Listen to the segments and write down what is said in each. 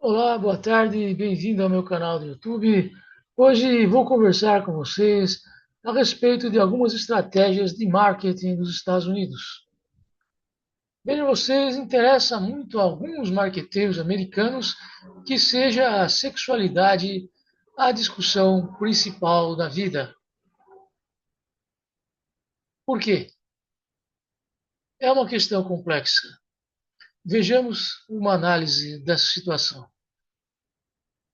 Olá, boa tarde, bem-vindo ao meu canal do YouTube. Hoje vou conversar com vocês a respeito de algumas estratégias de marketing dos Estados Unidos. Vejam vocês, interessa muito a alguns marqueteiros americanos que seja a sexualidade a discussão principal da vida. Por quê? É uma questão complexa. Vejamos uma análise dessa situação.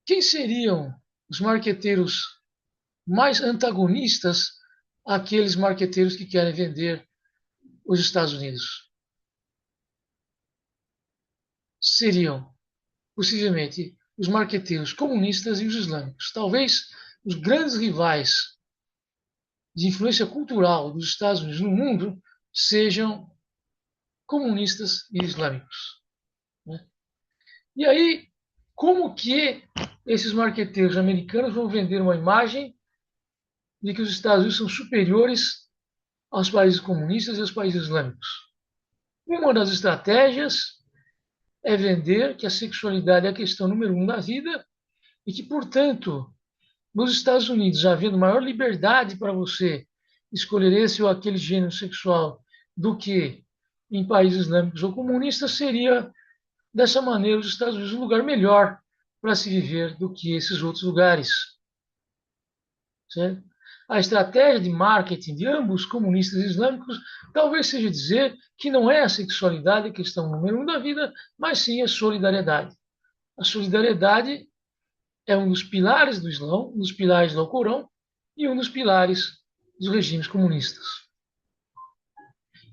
Quem seriam os marqueteiros mais antagonistas àqueles marqueteiros que querem vender os Estados Unidos? Seriam, possivelmente, os marqueteiros comunistas e os islâmicos. Talvez os grandes rivais de influência cultural dos Estados Unidos no mundo sejam comunistas e islâmicos, né? E aí, como que esses marqueteiros americanos vão vender uma imagem de que os Estados Unidos são superiores aos países comunistas e aos países islâmicos? Uma das estratégias é vender que a sexualidade é a questão número um da vida e que, portanto, nos Estados Unidos, havendo maior liberdade para você escolher esse ou aquele gênero sexual do que em países islâmicos ou comunistas, seria, dessa maneira, os Estados Unidos um lugar melhor para se viver do que esses outros lugares. Certo? A estratégia de marketing de ambos, comunistas e islâmicos, talvez seja dizer que não é a sexualidade a questão número um da vida, mas sim a solidariedade. A solidariedade é um dos pilares do Islã, um dos pilares do Alcorão e um dos pilares dos regimes comunistas.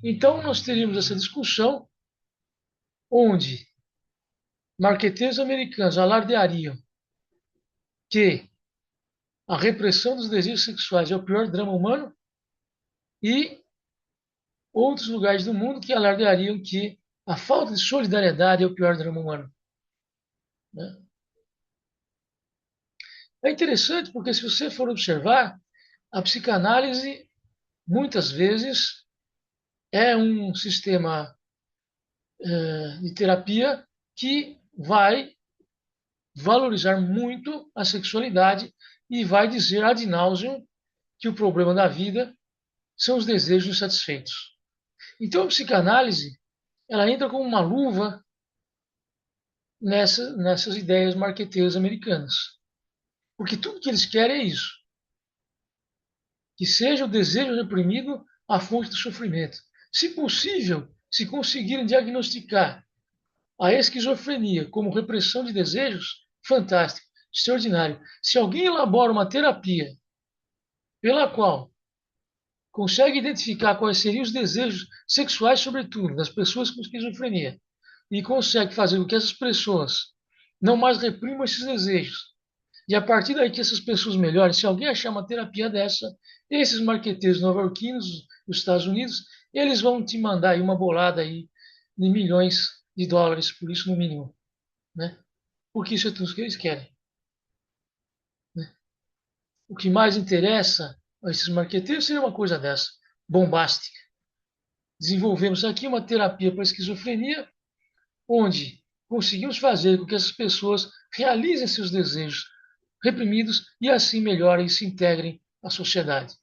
Então, nós teríamos essa discussão onde marqueteiros americanos alardeariam que a repressão dos desejos sexuais é o pior drama humano e outros lugares do mundo que alardeariam que a falta de solidariedade é o pior drama humano, né? É interessante porque, se você for observar, a psicanálise, muitas vezes, é um sistema de terapia que vai valorizar muito a sexualidade e vai dizer ad nauseam que o problema da vida são os desejos insatisfeitos. Então, a psicanálise ela entra como uma luva nessas ideias marqueteiras americanas. Porque tudo que eles querem é isso, que seja o desejo reprimido a fonte do sofrimento. Se possível, se conseguirem diagnosticar a esquizofrenia como repressão de desejos, fantástico, extraordinário. Se alguém elabora uma terapia pela qual consegue identificar quais seriam os desejos sexuais, sobretudo, das pessoas com esquizofrenia, e consegue fazer com que essas pessoas não mais reprimam esses desejos, e a partir daí que essas pessoas melhorem, se alguém achar uma terapia dessa, esses marqueteiros nova-iorquinos dos Estados Unidos, eles vão te mandar aí uma bolada aí de milhões de dólares, por isso no mínimo, né? Porque isso é tudo que eles querem, né? O que mais interessa a esses marqueteiros seria uma coisa dessa, bombástica. Desenvolvemos aqui uma terapia para a esquizofrenia, onde conseguimos fazer com que essas pessoas realizem seus desejos reprimidos e assim melhorem e se integrem à sociedade.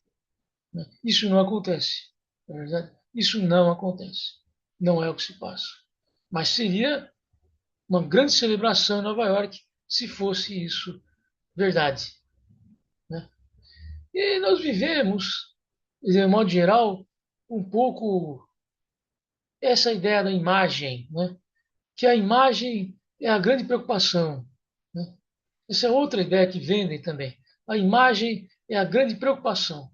Isso não acontece, não é verdade? Isso não acontece. Não é o que se passa. Mas seria uma grande celebração em Nova York se fosse isso verdade, né? E nós vivemos, de modo geral, um pouco essa ideia da imagem, né? Que a imagem é a grande preocupação, né? Essa é outra ideia que vendem também. A imagem é a grande preocupação,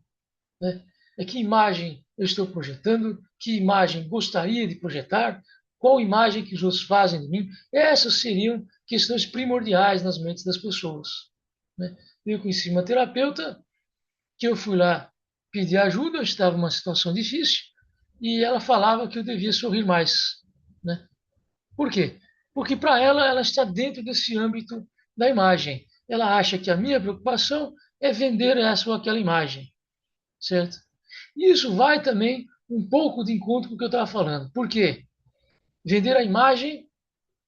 né? É que imagem eu estou projetando, que imagem gostaria de projetar, qual imagem que os outros fazem de mim. Essas seriam questões primordiais nas mentes das pessoas, né? Eu conheci uma terapeuta que eu fui lá pedir ajuda, eu estava numa situação difícil, e ela falava que eu devia sorrir mais, né? Por quê? Porque para ela, ela está dentro desse âmbito da imagem. Ela acha que a minha preocupação é vender essa ou aquela imagem, certo? E isso vai também um pouco de encontro com o que eu estava falando. Por quê? Vender a imagem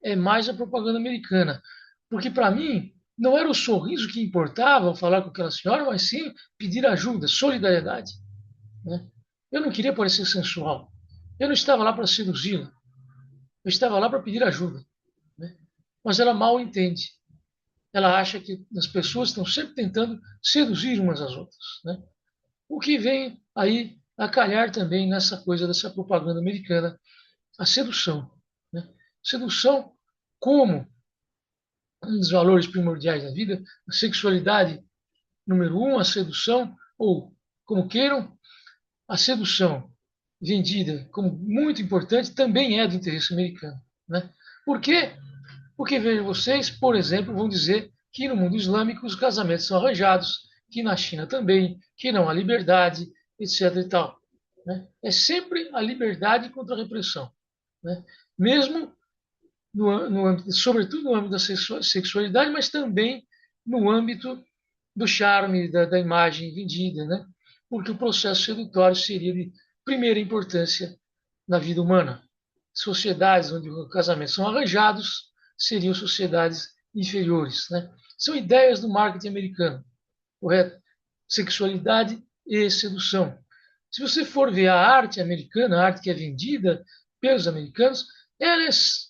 é mais a propaganda americana. Porque para mim não era o sorriso que importava ao falar com aquela senhora, mas sim pedir ajuda, solidariedade. Né? Eu não queria parecer sensual. Eu não estava lá para seduzi-la. Eu estava lá para pedir ajuda. Né? Mas ela mal entende. Ela acha que as pessoas estão sempre tentando seduzir umas às outras. Né? O que vem aí a calhar também nessa coisa dessa propaganda americana, a sedução. Né? Sedução como um dos valores primordiais da vida, a sexualidade, número um, a sedução, ou como queiram, a sedução vendida como muito importante também é do interesse americano. Né? Por quê? Porque, vejam vocês, por exemplo, vão dizer que no mundo islâmico os casamentos são arranjados, que na China também, que não há liberdade, etc. E tal. Né? É sempre a liberdade contra a repressão. Né? Mesmo no âmbito, sobretudo no âmbito da sexualidade, mas também no âmbito do charme, da imagem vendida, né? Porque o processo sedutório seria de primeira importância na vida humana. Sociedades onde os casamentos são arranjados seriam sociedades inferiores, né? São ideias do marketing americano, correto? Sexualidade e sedução. Se você for ver a arte americana, a arte que é vendida pelos americanos, ela é,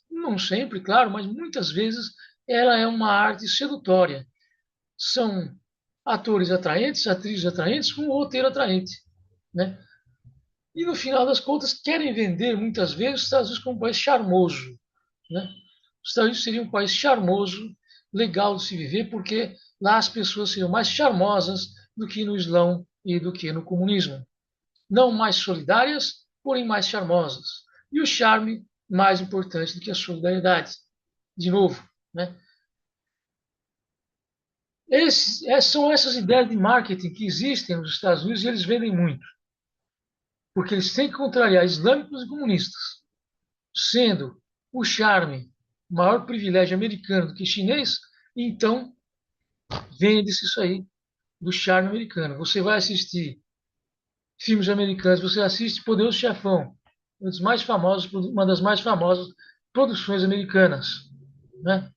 não sempre, claro, mas muitas vezes ela é uma arte sedutória. São atores atraentes, atrizes atraentes, com um roteiro atraente. Né? E no final das contas, querem vender muitas vezes os Estados Unidos como um país charmoso. Né? Os Estados Unidos seria um país charmoso, legal de se viver, porque lá as pessoas seriam mais charmosas do que no Islão e do que no comunismo. Não mais solidárias, porém mais charmosas. E o charme mais importante do que a solidariedade. De novo, né? São essas ideias de marketing que existem nos Estados Unidos e eles vendem muito, porque eles têm que contrariar islâmicos e comunistas, sendo o charme o maior privilégio americano do que chinês, então vende-se isso aí do charme americano. Você vai assistir filmes americanos, você assiste Poderoso Chefão, uma das mais famosas produções americanas. Né?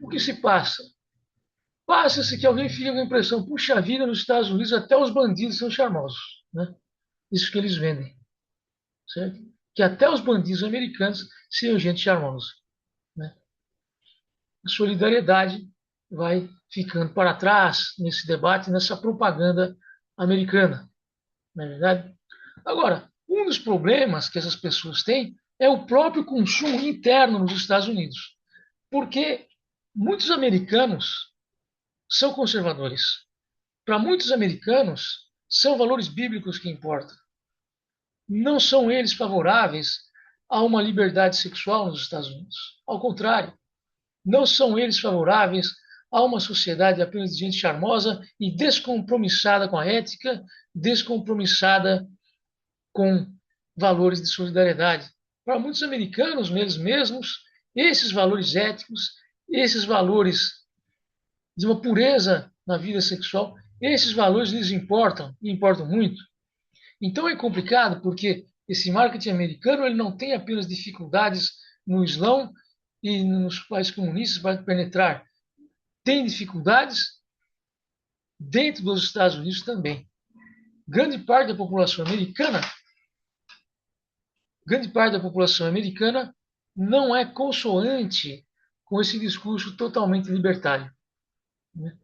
O que se passa? Passa-se que alguém fica com a impressão, puxa vida, nos Estados Unidos até os bandidos são charmosos. Né? Isso que eles vendem. Certo? Que até os bandidos americanos sejam gente charmosa. Né? A solidariedade vai ficando para trás nesse debate, nessa propaganda americana. Não é verdade? Agora, um dos problemas que essas pessoas têm é o próprio consumo interno nos Estados Unidos. Porque muitos americanos são conservadores. Para muitos americanos, são valores bíblicos que importam. Não são eles favoráveis a uma liberdade sexual nos Estados Unidos. Ao contrário, não são eles favoráveis a uma sociedade apenas de gente charmosa e descompromissada com a ética, descompromissada com valores de solidariedade. Para muitos americanos, eles mesmos, esses valores éticos, esses valores de uma pureza na vida sexual, esses valores lhes importam, e importam muito. Então é complicado porque esse marketing americano ele não tem apenas dificuldades no Islão e nos países comunistas para penetrar, tem dificuldades dentro dos Estados Unidos também. Grande parte da população americana, grande parte da população americana não é consoante com esse discurso totalmente libertário. Né?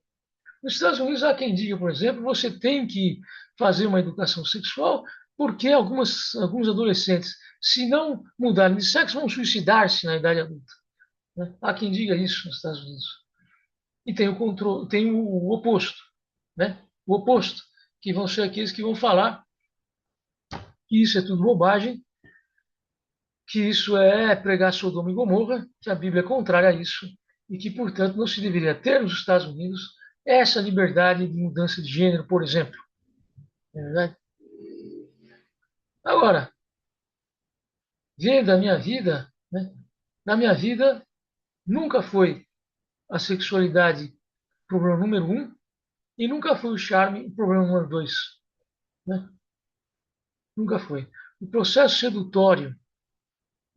Nos Estados Unidos há quem diga, por exemplo, você tem que fazer uma educação sexual porque alguns adolescentes, se não mudarem de sexo, vão suicidar-se na idade adulta. Né? Há quem diga isso nos Estados Unidos. E tem o controle, tem o oposto, né? O oposto, que vão ser aqueles que vão falar que isso é tudo bobagem, que isso é pregar Sodoma e Gomorra, que a Bíblia é contrária a isso e que, portanto, não se deveria ter nos Estados Unidos essa liberdade de mudança de gênero, por exemplo. Não é verdade? Agora, vendo a minha vida, né? Na minha vida nunca foi a sexualidade o problema número um e nunca foi o charme o problema número dois. Né? Nunca foi. O processo sedutório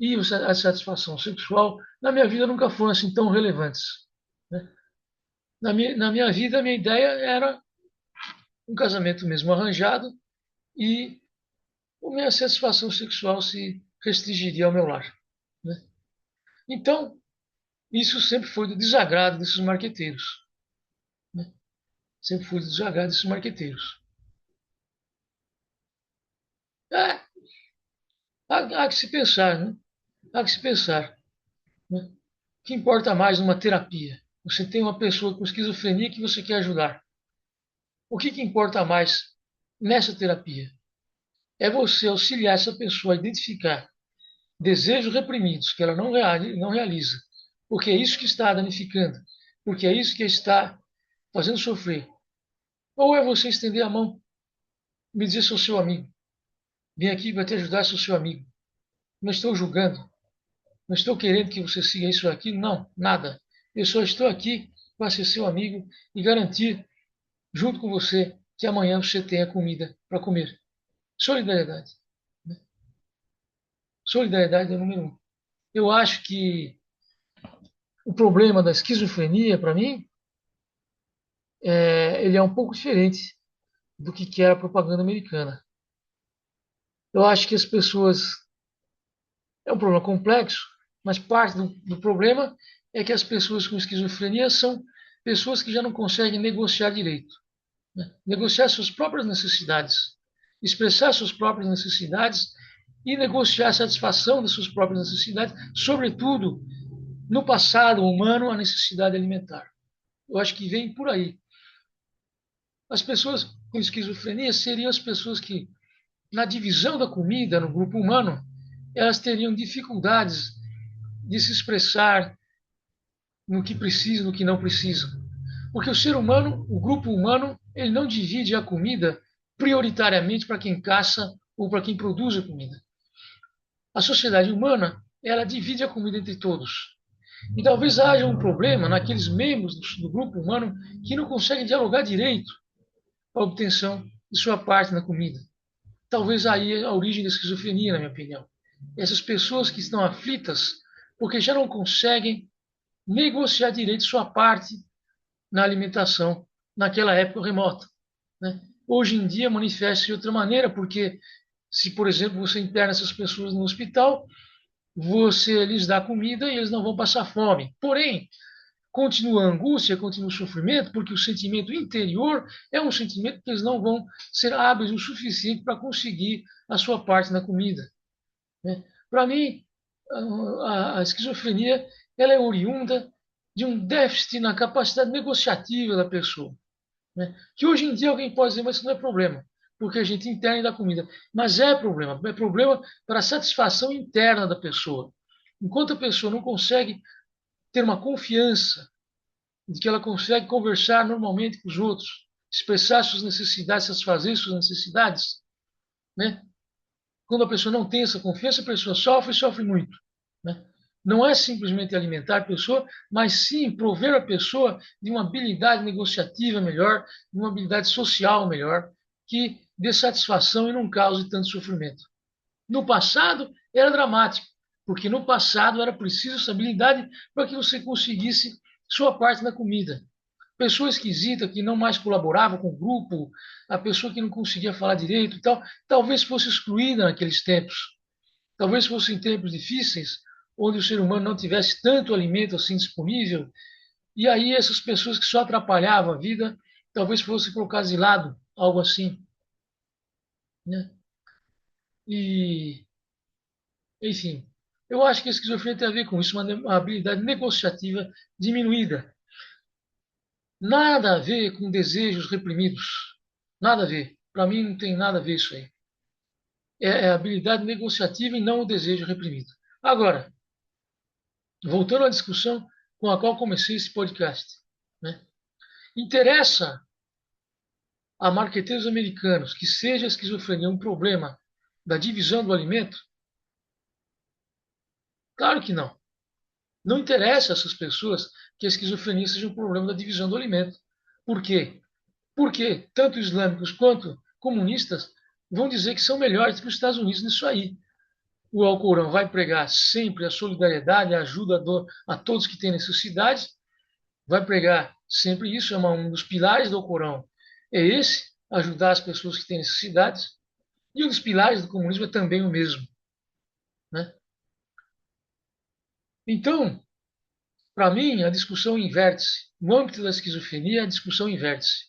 e a satisfação sexual na minha vida nunca foram assim tão relevantes, né? Na minha vida, a minha ideia era um casamento mesmo arranjado e a minha satisfação sexual se restringiria ao meu lar, né? Então, isso sempre foi do desagrado desses marqueteiros, né? Sempre foi do desagrado desses marqueteiros. É, há que se pensar, né? Há que se pensar, né? O que importa mais numa terapia? Você tem uma pessoa com esquizofrenia que você quer ajudar. O que importa mais nessa terapia? É você auxiliar essa pessoa a identificar desejos reprimidos que ela não realiza, porque é isso que está a danificando, porque é isso que está fazendo sofrer. Ou é você estender a mão, me dizer sou seu amigo, vim aqui para te ajudar, sou seu amigo. Não estou julgando, não estou querendo que você siga isso ou aquilo, não, nada. Eu só estou aqui para ser seu amigo e garantir, junto com você, que amanhã você tenha comida para comer. Solidariedade. Né? Solidariedade é o número um. Eu acho que o problema da esquizofrenia, para mim, ele é um pouco diferente do que era a propaganda americana. Eu acho que as pessoas. É um problema complexo, mas parte do problema é que as pessoas com esquizofrenia são pessoas que já não conseguem negociar direito, né? Negociar suas próprias necessidades, expressar suas próprias necessidades e negociar a satisfação das suas próprias necessidades, sobretudo no passado humano, a necessidade alimentar. Eu acho que vem por aí. As pessoas com esquizofrenia seriam as pessoas que, na divisão da comida no grupo humano, elas teriam dificuldades de se expressar no que precisa, no que não precisa. Porque o ser humano, o grupo humano, ele não divide a comida prioritariamente para quem caça ou para quem produz a comida. A sociedade humana, ela divide a comida entre todos. E talvez haja um problema naqueles membros do grupo humano que não conseguem dialogar direito para a obtenção de sua parte na comida. Talvez aí é a origem da esquizofrenia, na minha opinião. Essas pessoas que estão aflitas porque já não conseguem negociar direito sua parte na alimentação naquela época remota, né? Hoje em dia manifesta de outra maneira, porque se, por exemplo, você interna essas pessoas no hospital, você lhes dá comida e eles não vão passar fome. Porém, continua a angústia, continua o sofrimento, porque o sentimento interior é um sentimento que eles não vão ser hábeis o suficiente para conseguir a sua parte na comida, né? Para mim, a esquizofrenia ela é oriunda de um déficit na capacidade negociativa da pessoa, né? Que hoje em dia alguém pode dizer, mas isso não é problema, porque a gente interna e dá comida. Mas é problema para a satisfação interna da pessoa. Enquanto a pessoa não consegue ter uma confiança de que ela consegue conversar normalmente com os outros, expressar suas necessidades, satisfazer suas necessidades, né? Quando a pessoa não tem essa confiança, a pessoa sofre e sofre muito, né? Não é simplesmente alimentar a pessoa, mas sim prover a pessoa de uma habilidade negociativa melhor, de uma habilidade social melhor, que dê satisfação e não cause tanto sofrimento. No passado era dramático, porque no passado era preciso essa habilidade para que você conseguisse sua parte na comida. Pessoa esquisita que não mais colaborava com o grupo, a pessoa que não conseguia falar direito e tal, talvez fosse excluída naqueles tempos. Talvez fossem tempos difíceis, onde o ser humano não tivesse tanto alimento assim disponível, e aí essas pessoas que só atrapalhavam a vida, talvez fossem colocadas de lado, algo assim, né? E, enfim, eu acho que a esquizofrenia tem a ver com isso, uma habilidade negociativa diminuída. Nada a ver com desejos reprimidos. Nada a ver. Para mim não tem nada a ver isso aí. É a habilidade negociativa e não o desejo reprimido. Agora, voltando à discussão com a qual comecei esse podcast, né? Interessa a marqueteiros americanos que seja a esquizofrenia um problema da divisão do alimento? Claro que não. Não interessa a essas pessoas que a esquizofrenia seja um problema da divisão do alimento. Por quê? Porque tanto islâmicos quanto comunistas vão dizer que são melhores que os Estados Unidos nisso aí. O Alcorão vai pregar sempre a solidariedade, a ajuda a todos que têm necessidade, vai pregar sempre isso, é um dos pilares do Alcorão. É esse, ajudar as pessoas que têm necessidades, e um dos pilares do comunismo é também o mesmo. Né? Então, para mim, a discussão inverte-se. No âmbito da esquizofrenia, a discussão inverte-se,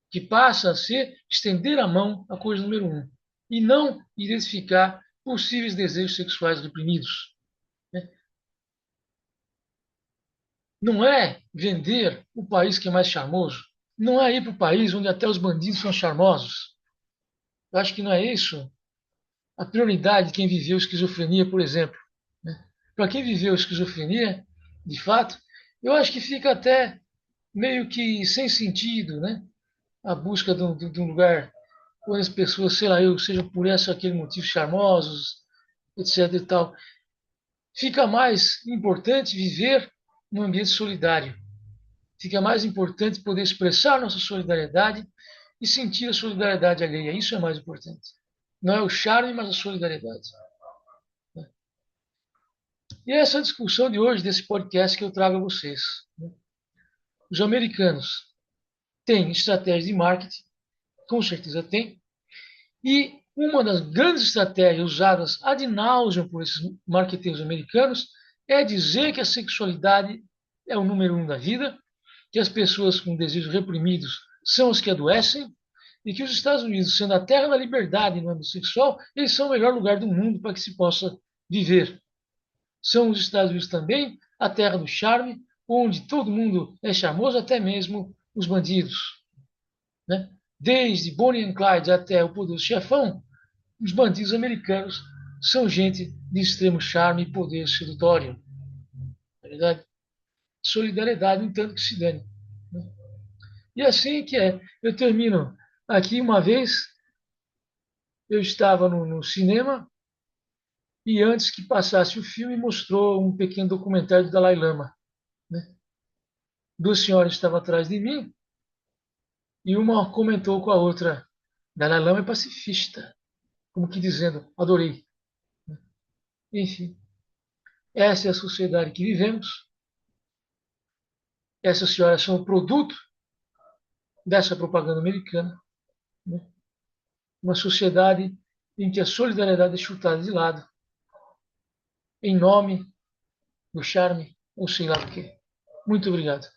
que passa a ser estender a mão à coisa número um, e não identificar possíveis desejos sexuais reprimidos. Né? Não é vender o país que é mais charmoso, não é ir para o país onde até os bandidos são charmosos. Eu acho que não é isso a prioridade de quem viveu esquizofrenia, por exemplo. Né? Para quem viveu esquizofrenia, de fato, eu acho que fica até meio que sem sentido, né? A busca de um lugar onde as pessoas, sei lá, eu, sejam por esse ou aquele motivo charmosos, etc. e tal. Fica mais importante viver num ambiente solidário. Fica mais importante poder expressar nossa solidariedade e sentir a solidariedade alheia. Isso é mais importante. Não é o charme, mas a solidariedade. E é essa discussão de hoje, desse podcast que eu trago a vocês. Os americanos têm estratégia de marketing, com certeza têm, e uma das grandes estratégias usadas ad nauseam por esses marqueteiros americanos é dizer que a sexualidade é o número um da vida, que as pessoas com desejos reprimidos são as que adoecem, e que os Estados Unidos, sendo a terra da liberdade no âmbito sexual, eles são o melhor lugar do mundo para que se possa viver. São os Estados Unidos também a terra do charme, onde todo mundo é charmoso, até mesmo os bandidos. Né? Desde Bonnie and Clyde até o Poderoso Chefão, os bandidos americanos são gente de extremo charme e poder sedutório. Na verdade, solidariedade, no tanto que se dane. Né? E assim que é. Eu termino aqui uma vez. Eu estava no cinema e antes que passasse o filme mostrou um pequeno documentário do Dalai Lama. Né? Duas senhoras estavam atrás de mim e uma comentou com a outra: Dalai Lama é pacifista, como que dizendo, adorei. Enfim, essa é a sociedade que vivemos. Essas senhoras são o produto dessa propaganda americana. Né? Uma sociedade em que a solidariedade é chutada de lado, em nome do charme ou sei lá do quê. Muito obrigado.